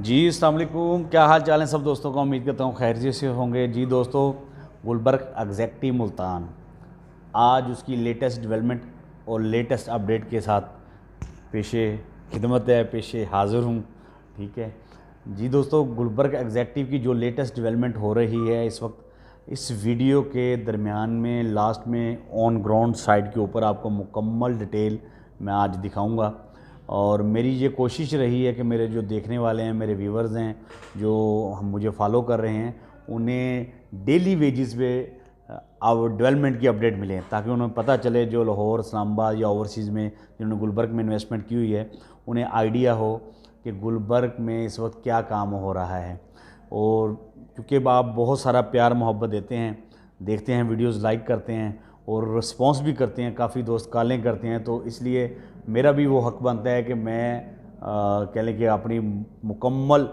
जी अस्सलाम वालेकुम, क्या हाल चाल है सब दोस्तों का। उम्मीद करता हूँ खैरियत से होंगे। जी दोस्तों, गुलबर्ग एग्जैक्टिव मुल्तान आज उसकी लेटेस्ट डेवलपमेंट और लेटेस्ट अपडेट के साथ पेशे खिदमत है, पेशे हाज़िर हूँ। ठीक है जी दोस्तों, गुलबर्ग एग्जैक्टिव की जो लेटेस्ट डेवलपमेंट हो रही है इस वक्त, इस वीडियो के दरमियान में लास्ट में ऑन ग्राउंड साइड के ऊपर आपको मुकम्मल डिटेल मैं आज दिखाऊंगा। और मेरी ये कोशिश रही है कि मेरे जो देखने वाले हैं, मेरे व्यूवर्स हैं, जो हम मुझे फॉलो कर रहे हैं, उन्हें डेली वेजिस पे डेवलपमेंट की अपडेट मिले, ताकि उन्हें पता चले जो लाहौर, इस्लामाबाद या ओवरसीज़ में जिन्होंने गुलबर्ग में इन्वेस्टमेंट की हुई है, उन्हें आइडिया हो कि गुलबर्ग में इस वक्त क्या काम हो रहा है। और क्योंकि आप बहुत सारा प्यार मोहब्बत देते हैं, देखते हैं, वीडियोस लाइक करते हैं और रिस्पांस भी करते हैं, काफ़ी दोस्त कॉलें करते हैं, तो इसलिए मेरा भी वो हक बनता है कि मैं कह लें कि अपनी मुकम्मल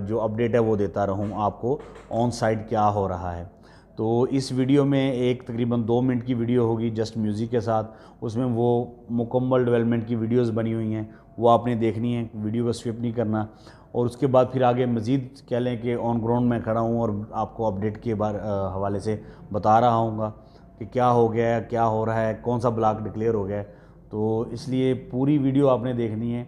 जो अपडेट है वो देता रहूं आपको, ऑन साइड क्या हो रहा है। तो इस वीडियो में एक तकरीबन 2 मिनट की वीडियो होगी जस्ट म्यूज़िक के साथ, उसमें वो मुकम्मल डेवलपमेंट की वीडियोस बनी हुई हैं, वो आपने देखनी है, वीडियो को स्किप नहीं करना। और उसके बाद फिर आगे मज़ीद कह लें कि ऑन ग्राउंड में खड़ा हूँ और आपको अपडेट के हवाले से बता रहा हूँ कि क्या हो गया है, क्या हो रहा है, कौन सा ब्लॉक डिक्लेयर हो गया है। तो इसलिए पूरी वीडियो आपने देखनी है,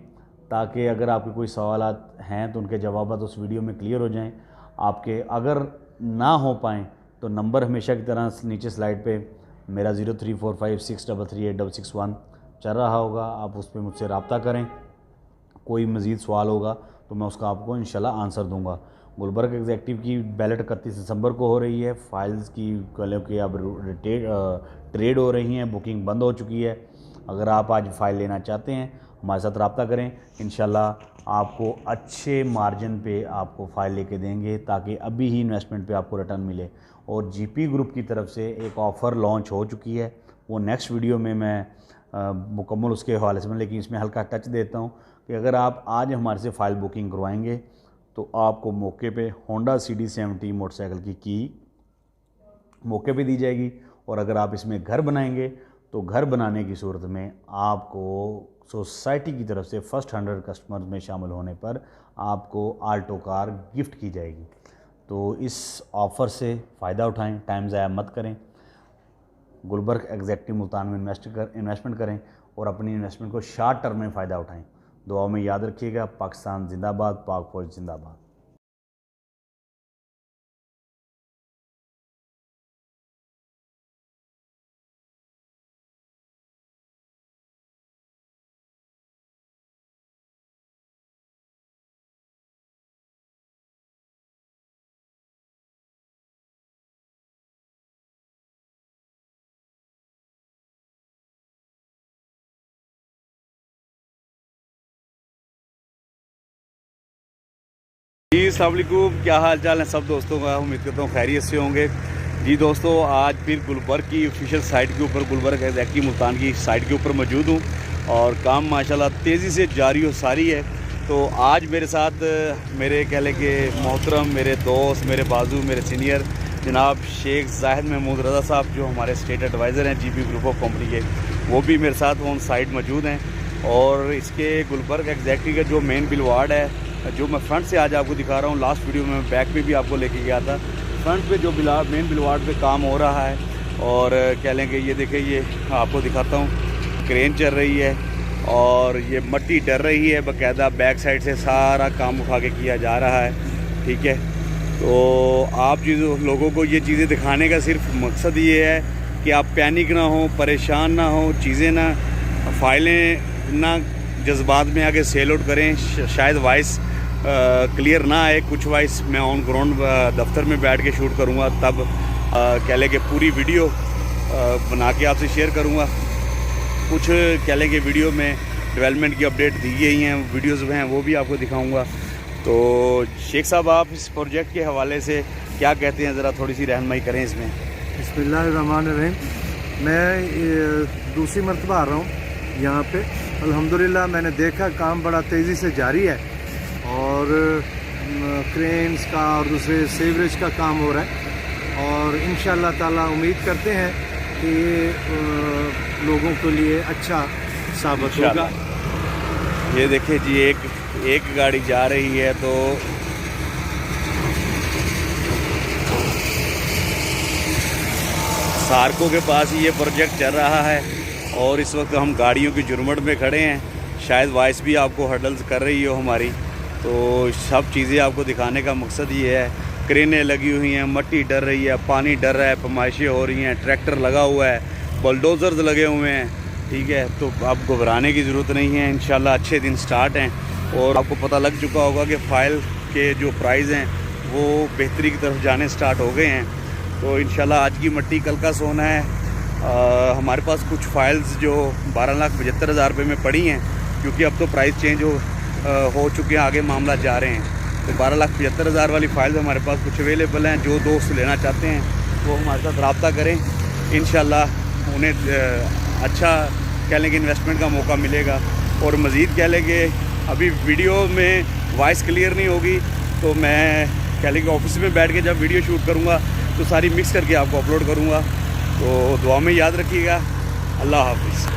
ताकि अगर आपके कोई सवालात हैं तो उनके जवाब उस वीडियो में क्लियर हो जाएं आपके। अगर ना हो पाएँ तो नंबर हमेशा की तरह नीचे स्लाइड पे मेरा 0345633861 चल रहा होगा, आप उस पर मुझसे रब्ता करें। कोई मज़ीद सवाल होगा तो मैं उसका आपको इंशाल्लाह आंसर दूंगा। गुलबर्ग एग्जैक्टिव की बैलेट 31 दिसंबर को हो रही है। फाइल्स की कल के अब ट्रेड हो रही हैं, बुकिंग बंद हो चुकी है। अगर आप आज फ़ाइल लेना चाहते हैं हमारे साथ रब्ता करें, इंशाल्लाह आपको अच्छे मार्जिन पे आपको फ़ाइल लेके देंगे, ताकि अभी ही इन्वेस्टमेंट पे आपको रिटर्न मिले। और जीपी ग्रुप की तरफ से एक ऑफ़र लॉन्च हो चुकी है, वो नेक्स्ट वीडियो में मैं मुकम्मल उसके हवाले से, लेकिन इसमें हल्का टच देता हूँ कि अगर आप आज हमारे से फ़ाइल बुकिंग करवाएंगे तो आपको मौके पे होंडा CD70 मोटरसाइकिल की मौके पे दी जाएगी। और अगर आप इसमें घर बनाएंगे तो घर बनाने की सूरत में आपको सोसाइटी की तरफ से फर्स्ट 100 कस्टमर्स में शामिल होने पर आपको आल्टो कार गिफ्ट की जाएगी। तो इस ऑफ़र से फ़ायदा उठाएं, टाइम ज़ाया मत करें, गुलबर्ग एग्जैक्टिव मुल्तान में इन्वेस्टमेंट करें और अपनी इन्वेस्टमेंट को शॉर्ट टर्म में फ़ायदा उठाएं। दुआ में याद रखिएगा। पाकिस्तान जिंदाबाद, पाक फौज जिंदाबाद। जी अस्सलाम वालेकुम, क्या हाल चाल है सब दोस्तों का। उम्मीद करता हूँ खैरियत से होंगे। जी दोस्तों, आज फिर गुलबर्ग की ऑफिशियल साइट के ऊपर, गुलबर्ग एग्जैक्टिव मुल्तान की साइट के ऊपर मौजूद हूँ और काम माशाल्लाह तेज़ी से जारी और सारी है। तो आज मेरे साथ मेरे कह लें कि मोहतरम, मेरे दोस्त, मेरे बाजू, मेरे सीनियर जनाब शेख जाहिद महमूद रज़ा साहब, जो हमारे स्टेट एडवाइज़र हैं जीपी ग्रुप ऑफ कंपनी के, वो भी मेरे साथ ऑन साइट मौजूद हैं। और इसके गुलबर्ग एग्जैक्टिव का जो मेन बिलवार्ड है, जो मैं फ्रंट से आज आपको दिखा रहा हूँ, लास्ट वीडियो में बैक पे भी आपको लेके गया था। फ्रंट पे जो मेन बिलवार्ड पे काम हो रहा है, और कह लेंगे ये देखिए, ये आपको दिखाता हूँ, क्रेन चल रही है और ये मट्टी डर रही है, बाकायदा बैक साइड से सारा काम उठा के किया जा रहा है। ठीक है, तो आप जो लोगों को ये चीज़ें दिखाने का सिर्फ मकसद ये है कि आप पैनिक ना हो, परेशान ना हो, चीज़ें ना, फाइलें ना जज्बात में आके सेल आउट करें। शायद वॉइस क्लियर ना आए, कुछ वॉइस मैं ऑन ग्राउंड दफ्तर में बैठ के शूट करूँगा, तब कह लें कि पूरी वीडियो बना के आपसे शेयर करूँगा। कुछ कह लें कि वीडियो में डेवलपमेंट की अपडेट दी गई हैं, वीडियोस हैं, वो भी आपको दिखाऊंगा। तो शेख साहब, आप इस प्रोजेक्ट के हवाले से क्या कहते हैं, ज़रा थोड़ी सी रहनुमाई करें इसमें। बिस्मिल्लाहिर्रहमानिर्रहीम। मैं दूसरी मरतबा आ रहा हूँ यहाँ पे। अल्हम्दुलिल्लाह मैंने देखा काम बड़ा तेज़ी से जारी है और क्रेन्स का और दूसरे सीवरेज का काम हो रहा है, और इंशाअल्लाह ताला उम्मीद करते हैं कि ये लोगों के लिए अच्छा साबित होगा। ये देखिए जी, एक एक गाड़ी जा रही है। तो सार्को के पास ही ये प्रोजेक्ट चल रहा है और इस वक्त हम गाड़ियों की झुरमुट में खड़े हैं। शायद वॉइस भी आपको हर्डल्स कर रही हो हमारी, तो सब चीज़ें आपको दिखाने का मकसद ये है। क्रेनें लगी हुई हैं, मट्टी डर रही है, पानी डर रहा है, पैमाइशें हो रही हैं, ट्रैक्टर लगा हुआ है, बुलडोज़र्स लगे हुए हैं। ठीक है, तो आप घबराने की ज़रूरत नहीं है। इंशाल्लाह अच्छे दिन स्टार्ट हैं और आपको पता लग चुका होगा कि फ़ाइल के जो प्राइस हैं वो बेहतरी की तरफ जाने स्टार्ट हो गए हैं। तो इंशाल्लाह आज की मट्टी कल का सोना है। हमारे पास कुछ फ़ाइल्स जो 12,75,000 रुपये में पड़ी हैं, क्योंकि अब तो प्राइस चेंज हो चुके हैं, आगे मामला जा रहे हैं। तो 12,75,000 वाली फ़ाइल्स हमारे पास कुछ अवेलेबल हैं। जो दोस्त लेना चाहते हैं वो हमारे साथ रब्ता करें। इंशाल्लाह उन्हें अच्छा कह लें कि इन्वेस्टमेंट का मौका मिलेगा। और मज़ीद कह लें कि अभी वीडियो में वॉइस क्लियर नहीं होगी, तो मैं कह लें कि ऑफिस में बैठ के जब वीडियो शूट करूँगा तो सारी मिक्स करके आपको अपलोड करूँगा। तो दुआ में याद रखिएगा। अल्लाह हाफ़िज़।